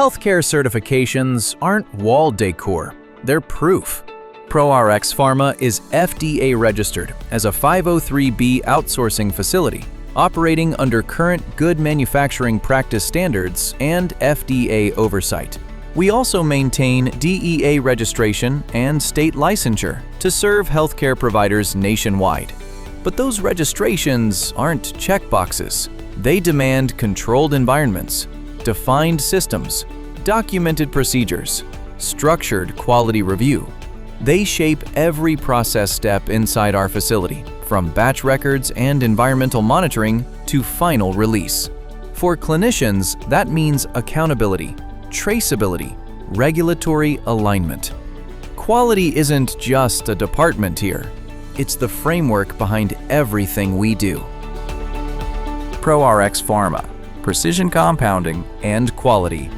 Healthcare certifications aren't wall decor, they're proof. ProRx Pharma is FDA-registered as a 503(b) outsourcing facility, operating under current good manufacturing practice standards and FDA oversight. We also maintain DEA registration and state licensure to serve healthcare providers nationwide. But those registrations aren't checkboxes. They demand controlled environments, defined systems, documented procedures, structured quality review. They shape every process step inside our facility, from batch records and environmental monitoring to final release. For clinicians, that means accountability, traceability, regulatory alignment. Quality isn't just a department here. It's the framework behind everything we do. ProRx Pharma, precision compounding and quality.